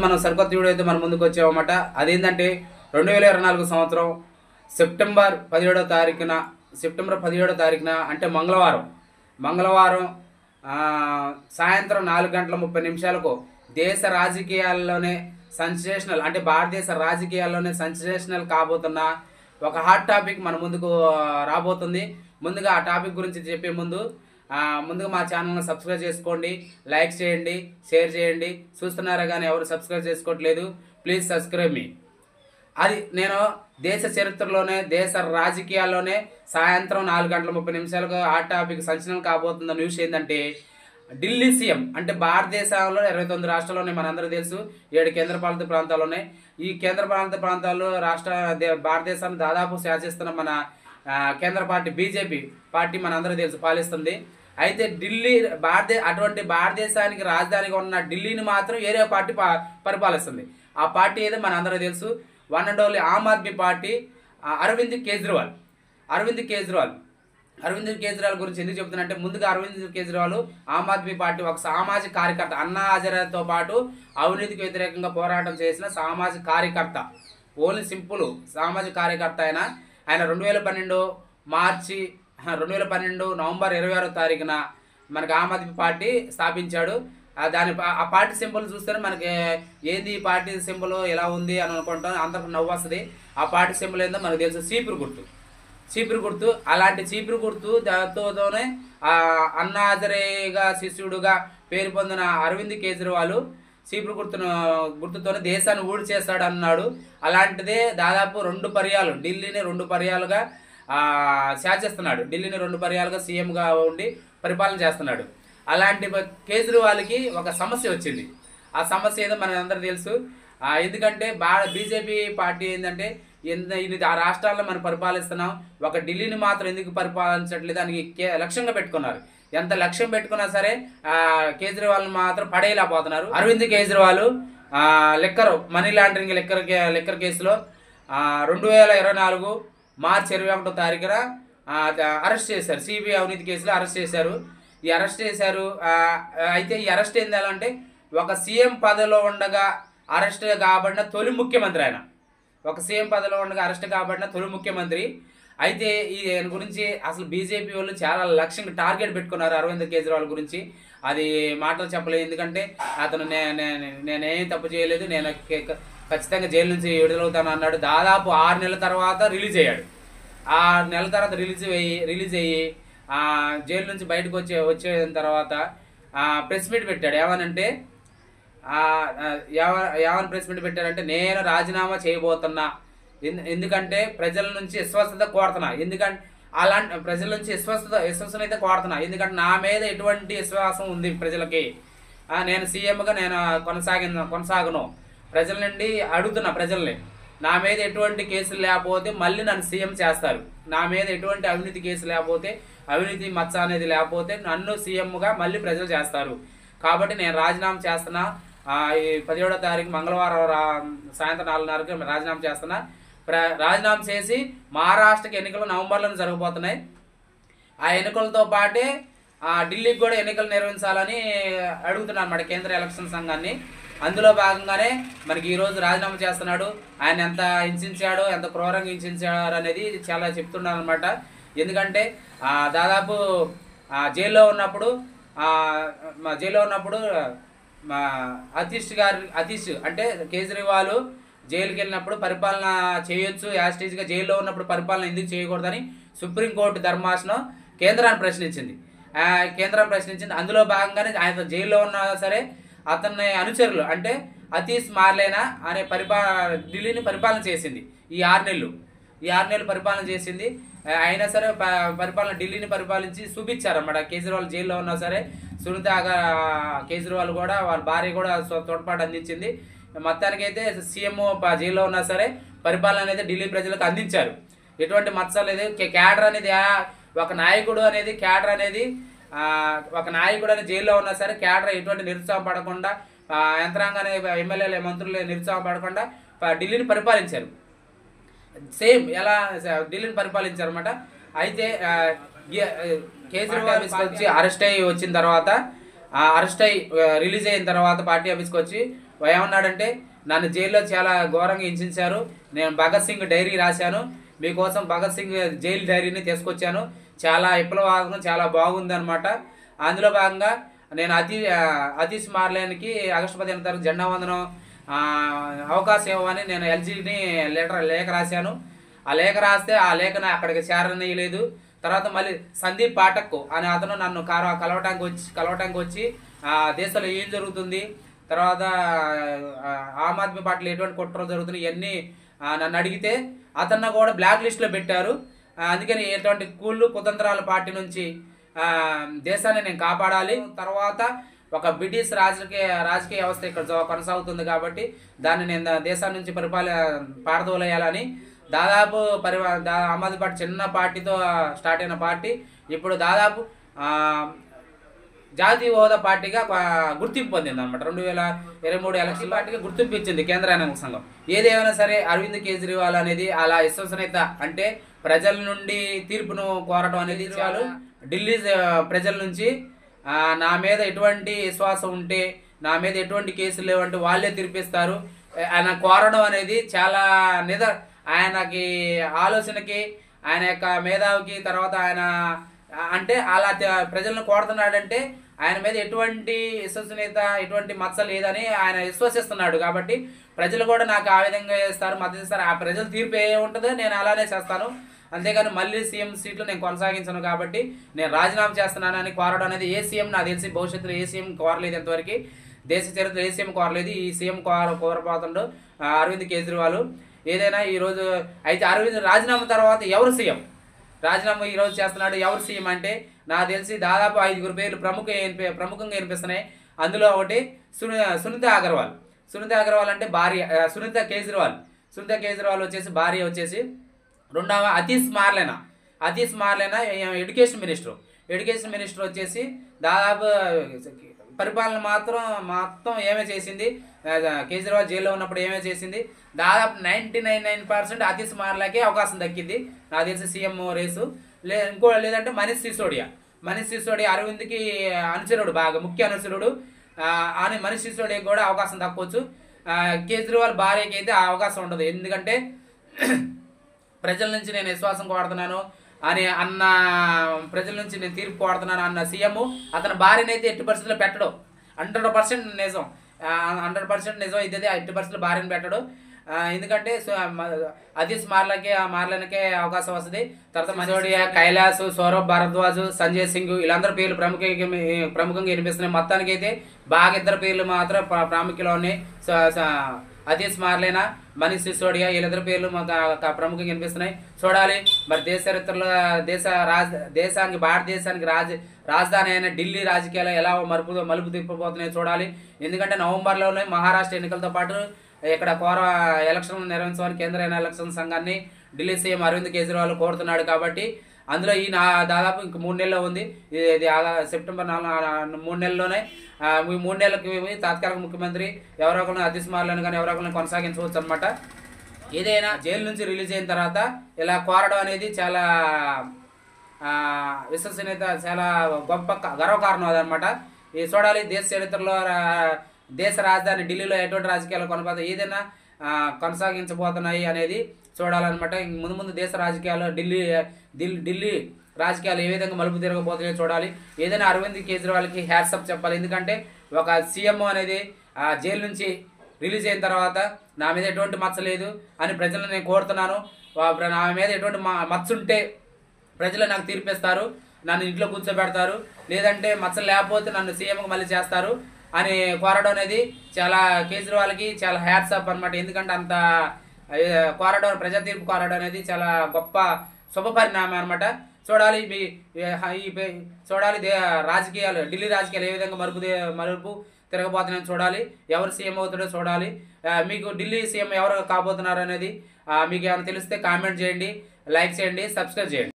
మనం సరికొత్త వీడియో అయితే మన ముందుకు వచ్చామన్నమాట. అదేంటంటే 2024 సంవత్సరం సెప్టెంబర్ 17వ తారీఖున అంటే మంగళవారం సాయంత్రం 4:30 దేశ రాజకీయాల్లోనే సెన్సేషనల్ అంటే భారతదేశ రాజకీయాల్లోనే సెన్సేషనల్ కాబోతున్న ఒక హాట్ టాపిక్ మన ముందుకు రాబోతుంది. ముందుగా ఆ టాపిక్ గురించి చెప్పే ముందుగా మా ఛానల్ని సబ్స్క్రైబ్ చేసుకోండి, లైక్ చేయండి, షేర్ చేయండి. చూస్తున్నారా కానీ ఎవరు సబ్స్క్రైబ్ చేసుకోవట్లేదు, ప్లీజ్ సబ్స్క్రైబ్ మీ. అది నేను దేశ చరిత్రలోనే దేశ రాజకీయాల్లోనే సాయంత్రం 4:30 ఆ టాపిక్ సంచలనం కాబోతున్న న్యూస్ ఏంటంటే ఢిల్లీ సీఎం అంటే భారతదేశంలో 29 రాష్ట్రాల్లోనే మనందరూ తెలుసు, 7 కేంద్రపాలిత ప్రాంతాలు ఉన్నాయి. ఈ కేంద్రపాలిత ప్రాంతాల్లో భారతదేశాన్ని దాదాపు శాసిస్తున్న మన కేంద్ర పార్టీ బీజేపీ పార్టీ మనందరూ తెలుసు పాలిస్తుంది. అయితే ఢిల్లీ అటువంటి భారతదేశానికి రాజధానిగా ఉన్న ఢిల్లీని మాత్రం ఏరియా పార్టీ పరిపాలిస్తుంది. ఆ పార్టీ ఏదో మనందరూ తెలుసు, one and only Aam Aadmi party. Arvind Kejriwal గురించి ఎందుకు చెప్తున్నంటే ముందుగా అరవింద్ కేజ్రీవాల్ ఆమ్ ఆద్మీ పార్టీ ఒక సామాజిక కార్యకర్త. అన్నా హజారేతో పాటు అవినీతికి వ్యతిరేకంగా పోరాటం చేసిన సామాజిక కార్యకర్త, ఓన్లీ సింపుల్ సామాజిక కార్యకర్త. ఆయన 2012 నవంబర్ 26వ తారీఖున మనకి ఆమ్ ఆద్మీ పార్టీ స్థాపించాడు. ఆ పార్టీ సింబల్ చూస్తేనే మనకి ఏంది ఈ పార్టీ సింబల్ ఎలా ఉంది అని అనుకుంటాం, అందరికి నవ్వు వస్తుంది. ఆ పార్టీ సింబల్ ఏందో మనకు తెలుసు, చీపురు గుర్తు. అలాంటి చీపురు గుర్తు దాంతోనే అన్నా హజారేగా శిష్యుడుగా పేరు పొందిన అరవింద్ కేజ్రీవాల్ చీపురు గుర్తుతోనే దేశాన్ని ఊడి చేస్తాడు అన్నాడు. అలాంటిదే దాదాపు 2 పర్యాలు ఢిల్లీని 2 పర్యాలుగా శాసిస్తున్నాడు. ఢిల్లీని 2 పర్యాలుగా సీఎంగా ఉండి పరిపాలన చేస్తున్నాడు. అలాంటి కేజ్రీవాల్కి ఒక సమస్య వచ్చింది. ఆ సమస్య ఏదో మన అందరూ తెలుసు. ఎందుకంటే బీజేపీ పార్టీ ఏంటంటే ఆ రాష్ట్రాల్లో మనం పరిపాలిస్తున్నాం, ఒక ఢిల్లీని మాత్రం ఎందుకు పరిపాలించట్లేదు అని లక్ష్యంగా పెట్టుకున్నారు. ఎంత లక్ష్యం పెట్టుకున్నా సరే కేజ్రీవాల్ మాత్రం పడేయలేకపోతున్నారు. Arvind Kejriwal money laundering liquor కేసులో 2024 మార్చి 21వ తారీఖున అరెస్ట్ చేశారు. సిబిఐ అవినీతి కేసులో అరెస్ట్ చేశారు. అయితే ఈ అరెస్ట్ ఏంటంటే ఒక సీఎం పదవిలో ఉండగా అరెస్ట్ కాబడిన తొలి ముఖ్యమంత్రి ఆయన. ఒక సీఎం పదవిలో ఉండగా అరెస్ట్ కాబడిన తొలి ముఖ్యమంత్రి. అయితే ఈయన గురించి అసలు బీజేపీ వాళ్ళు చాలా లక్ష్యంగా టార్గెట్ పెట్టుకున్నారు అరవింద్ కేజ్రీవాల్ గురించి. అది మాటలు చెప్పలేదు, ఎందుకంటే అతను నేనేం తప్పు చేయలేదు, నేను ఖచ్చితంగా జైలు నుంచి విడుదలవుతాను అన్నాడు. దాదాపు 6 నెలల తర్వాత రిలీజ్ అయ్యాడు. 6 నెలల తర్వాత రిలీజ్ అయ్యి జైలు నుంచి బయటకు వచ్చిన తర్వాత ప్రెస్ మీట్ పెట్టాడు. ఏమని ప్రెస్ మీట్ పెట్టాడంటే నేను రాజీనామా చేయబోతున్నా, ఎందుకంటే ప్రజల నుంచి విశ్వసత కోరుతున్నా, ఎందుకంటే అలాంటి ప్రజల నుంచి విశ్వసనైతే కోరుతున్నా, ఎందుకంటే నా మీద ఎటువంటి విశ్వాసం ఉంది ప్రజలకి, నేను సీఎంగా నేను కొనసాగను, ప్రజల నుండి అడుగుతున్నా ప్రజల్ని, నా మీద ఎటువంటి కేసులు లేకపోతే మళ్ళీ నన్ను సీఎం చేస్తారు, నా మీద ఎటువంటి అవినీతి కేసు లేకపోతే అవినీతి మచ్చ అనేది లేకపోతే నన్ను సీఎంగా మళ్ళీ ప్రజలు చేస్తారు, కాబట్టి నేను రాజీనామా చేస్తున్నా. ఈ 17వ తారీఖు మంగళవారం సాయంత్రం 4:30 రాజీనామా చేస్తున్నా. రాజీనామా చేసి మహారాష్ట్రకి ఎన్నికలు నవంబర్లోనే జరగబోతున్నాయి. ఆ ఎన్నికలతో పాటే ఢిల్లీకి కూడా ఎన్నికలు నిర్వహించాలని అడుగుతున్నారు మన కేంద్ర ఎలక్షన్ సంఘాన్ని. అందులో భాగంగానే మనకి ఈరోజు రాజీనామా చేస్తున్నాడు. ఆయన ఎంత హింసించాడో, ఎంత క్రూరంగా హింసించాడు అనేది చాలా చెప్తున్నారు అనమాట. ఎందుకంటే దాదాపు జైల్లో ఉన్నప్పుడు అతీష్ అంటే కేజ్రీవాల్ జైలుకి వెళ్ళినప్పుడు పరిపాలన చేయొచ్చు, యాస్టీజ్గా జైల్లో ఉన్నప్పుడు పరిపాలన ఎందుకు చేయకూడదని సుప్రీంకోర్టు ధర్మాసనం కేంద్రాన్ని ప్రశ్నించింది. అందులో భాగంగానే ఆయన జైల్లో ఉన్నా సరే అతన్ని అనుచరులు అంటే అతీష్ మార్లేనా అనే ఢిల్లీని పరిపాలన చేసింది. ఈ 6 నెలలు పరిపాలన చేసింది. అయినా సరే ఢిల్లీని పరిపాలించి చూపించారన్నమాట. కేజ్రీవాల్ జైల్లో ఉన్నా సరే సునీత కేజ్రీవాల్ కూడా వాళ్ళ భార్య కూడా తోడ్పాటు అందించింది. మొత్తానికైతే సీఎం జైల్లో ఉన్నా సరే పరిపాలన అనేది ఢిల్లీ ప్రజలకు అందించారు. ఎటువంటి మచ్చలు లేదు. క్యాడర్ అనేది ఒక నాయకుడు అనేది జైల్లో ఉన్నా సరే క్యాడర్ ఎటువంటి నిరుత్సాహపడకుండా, యంత్రాంగాన్ని ఎమ్మెల్యేలు మంత్రులు నిరుత్సాహపడకుండా ఢిల్లీని పరిపాలించారు. సేమ్ ఎలా ఢిల్లీని పరిపాలించారన్నమాట. అయితే కేజ్రీవాల్ వచ్చి అరెస్ట్ అయ్యి వచ్చిన తర్వాత రిలీజ్ అయిన తర్వాత పార్టీ ఆఫీస్కి వచ్చి ఏమన్నాడంటే నన్ను జైల్లో చాలా ఘోరంగా హింసించారు, నేను భగత్ సింగ్ డైరీ రాశాను, మీకోసం భగత్ సింగ్ జైలు డైరీని తీసుకొచ్చాను, చాలా విప్లవాత్మకం, చాలా బాగుంది అనమాట. అందులో భాగంగా నేను అతీష్ మార్లేనికి ఆగస్టు 15 తారీఖు జెండా వందనం అవకాశం ఇవ్వమని నేను ఎల్జీని లేఖ రాశాను. ఆ లేఖ రాస్తే ఆ లేఖను అక్కడికి చేరనీయలేదు. తర్వాత మళ్ళీ సందీప్ పాఠక్ అనే అతను నన్ను కలవటానికి వచ్చి దేశంలో ఏం జరుగుతుంది, తర్వాత ఆమ్ ఆద్మీ పార్టీలో ఎటువంటి కుట్రలు జరుగుతున్నాయి ఇవన్నీ నన్ను అడిగితే అతన్ని కూడా బ్లాక్ లిస్ట్లో పెట్టారు. అందుకని ఎటువంటి కుతంత్రాల పార్టీ నుంచి దేశాన్ని నేను కాపాడాలి, తర్వాత ఒక బ్రిటిష్ రాజకీయ వ్యవస్థ ఇక్కడ కొనసాగుతుంది కాబట్టి దాన్ని నేను దేశాన్ని నుంచి పారదోలేయాలని దాదాపు ఆమ్ ఆద్మీ పార్టీ చిన్న పార్టీతో స్టార్ట్ అయిన పార్టీ ఇప్పుడు దాదాపు జాతీయ హోదా పార్టీగా గుర్తింపు పొందింది అనమాట. 2023 ఎలక్షన్ పార్టీగా గుర్తింపు ఇచ్చింది కేంద్ర ఎన్నికల సంఘం. ఏదేమైనా సరే అరవింద్ కేజ్రీవాల్ అనేది అలా విశ్వసనీయత అంటే ప్రజల నుండి తీర్పును కోరటం అనేది చాలు. ఢిల్లీ ప్రజల నుంచి నా మీద ఎటువంటి విశ్వాసం ఉంటే, నా మీద ఎటువంటి కేసులు లేవంటే వాళ్ళే తీర్పిస్తారు ఆయన కోరడం అనేది చాలా ఆయనకి ఆలోచనకి, ఆయన యొక్క మేధావికి, తర్వాత ఆయన అంటే అలా ప్రజలను కోరుతున్నాడంటే ఆయన మీద ఎటువంటి విశ్వసనీయత, ఎటువంటి మచ్చ లేదని ఆయన విశ్వసిస్తున్నాడు. కాబట్టి ప్రజలు కూడా నాకు ఆ విధంగా చేస్తారు, మద్దతు ఇస్తారు. ఆ ప్రజల తీర్పు ఏ ఉంటుందో నేను అలానే చేస్తాను, అంతేగాని మళ్ళీ సీఎం సీట్లు నేను కొనసాగించను కాబట్టి నేను రాజీనామా చేస్తున్నానని కోరడం అనేది ఏ సీఎం నాకు తెలిసి భవిష్యత్తులో ఏ సీఎం కోరలేదు, ఎంతవరకు దేశ చరిత్రలో ఏ సీఎం కోరలేదు. ఈ సీఎం కోరపోతుండో అరవింద్ కేజ్రీవాల్. ఏదైనా ఈరోజు అయితే అరవింద్ రాజీనామా తర్వాత ఎవరు సీఎం, రాజీనామా ఈరోజు చేస్తున్నాడు ఎవరు సీఎం అంటే నాకు తెలిసి దాదాపు 5 పేర్లు ప్రముఖంగా వినిపిస్తున్నాయి. అందులో ఒకటి సునీత అగర్వాల్ అంటే భార్య, సునీత కేజ్రీవాల్ వచ్చేసి భార్య వచ్చేసి. రెండవ అతీష్ మార్లేనా ఎడ్యుకేషన్ మినిస్టర్ వచ్చేసి దాదాపు పరిపాలన మొత్తం ఏమే చేసింది, కేజ్రీవాల్ జైల్లో ఉన్నప్పుడు ఏమే చేసింది, దాదాపు 99% అతీష్ మార్లేకే అవకాశం దక్కింది నాకు తెలిసి సీఎం రేసు. లేదంటే మనీష్ సిసోడియా అరవింద్కి అనుచరుడు, బాగా ముఖ్య అనుచరుడు. మనీష్ సిసోడియాకి కూడా అవకాశం దక్కొచ్చు. కేజ్రీవాల్ భార్యకి అయితే ఆ అవకాశం ఉండదు, ఎందుకంటే ప్రజల నుంచి నేను విశ్వాసం కోరుతున్నాను ప్రజల నుంచి నేను తీర్పు కోరుతున్నాను అన్న సీఎం అతని భార్యని అయితే 8% పెట్టడు. 100% నిజం, 100% నిజం ఇదే. 8% భార్యను పెట్టడు, ఎందుకంటే అతీష్ మార్లేనకే అవకాశం వస్తుంది. తర్వాత సిసోడియా, కైలాస్, సౌరభ్ భారద్వాజ్, సంజయ్ సింగ్ వీళ్ళందరూ పేర్లు ప్రముఖంగా వినిపిస్తున్నాయి. మొత్తానికి అయితే బాగా 2 పేర్లు మాత్రం ప్రాముఖ్యంలో ఉన్నాయి. అతీష్ మార్లేనా, మనీష్ సిసోడియా వీళ్ళిద్దరు పేర్లు మాకు ప్రముఖంగా వినిపిస్తున్నాయి. చూడాలి మరి దేశ చరిత్రలో భారతదేశానికి రాజధాని అయిన ఢిల్లీ రాజకీయాలు ఎలా మలుపు తిప్పబోతున్నాయో చూడాలి. ఎందుకంటే నవంబర్లోనే మహారాష్ట్ర ఎన్నికలతో పాటు ఇక్కడ ఎలక్షన్లు నిర్వహించమని కేంద్ర ఎలక్షన్ సంఘాన్ని ఢిల్లీ సీఎం అరవింద్ కేజ్రీవాల్ కోరుతున్నాడు. కాబట్టి అందులో ఈ దాదాపు ఇంక 3 నెలల్లో ఉంది, ఇది సెప్టెంబర్ 3 నెలల్లోనే. ఈ 3 నెలలకి తాత్కాలిక ముఖ్యమంత్రి ఎవరో ఒకరిని అతీష్ మార్లేను కానీ ఎవరో ఒకరిని కొనసాగించవచ్చు అనమాట. ఏదైనా జైలు నుంచి రిలీజ్ అయిన తర్వాత ఇలా కోరడం అనేది చాలా విశ్వసనీయత, చాలా గొప్ప గర్వకారణం అదనమాట. ఇది చూడాలి దేశ చరిత్రలో దేశ రాజధాని ఢిల్లీలో ఎటువంటి రాజకీయాలు ఏదైనా కొనసాగించబోతున్నాయి అనేది చూడాలన్నమాట. ముందు దేశ రాజకీయాలు ఢిల్లీ రాజకీయాలు ఏ విధంగా మలుపు తిరగబోతున్నాయో చూడాలి. ఏదైనా అరవింద్ కేజ్రీవాల్కి హ్యాట్సప్ చెప్పాలి, ఎందుకంటే ఒక సీఎం అనేది జైలు నుంచి రిలీజ్ అయిన తర్వాత నా మీద ఎటువంటి మచ్చ లేదు అని ప్రజలను నేను కోరుతున్నాను. నా మీద ఎటువంటి మచ్చ ఉంటే ప్రజలు నాకు తీర్పిస్తారు, నన్ను ఇంట్లో కూర్చోబెడతారు, లేదంటే మచ్చ లేకపోతే నన్ను సీఎంకి మళ్ళీ చేస్తారు అని కోరడం అనేది చాలా కేజ్రీవాల్కి చాలా హ్యాట్సప్ అనమాట. ఎందుకంటే అంత కోరడం, ప్రజా తీర్పు కోరడం అనేది చాలా గొప్ప శుభ పరిణామం అనమాట. చూడాలి రాజకీయాలు, ఢిల్లీ రాజకీయాలు ఏ విధంగా మలుపు తిరగబోతున్నాయని చూడాలి. ఎవరు సీఎం అవుతాడో చూడాలి. మీకు ఢిల్లీ సీఎం ఎవరు కాబోతున్నారు అనేది మీకు ఏమైనా తెలిస్తే కామెంట్ చేయండి, లైక్ చేయండి, సబ్స్క్రైబ్ చేయండి.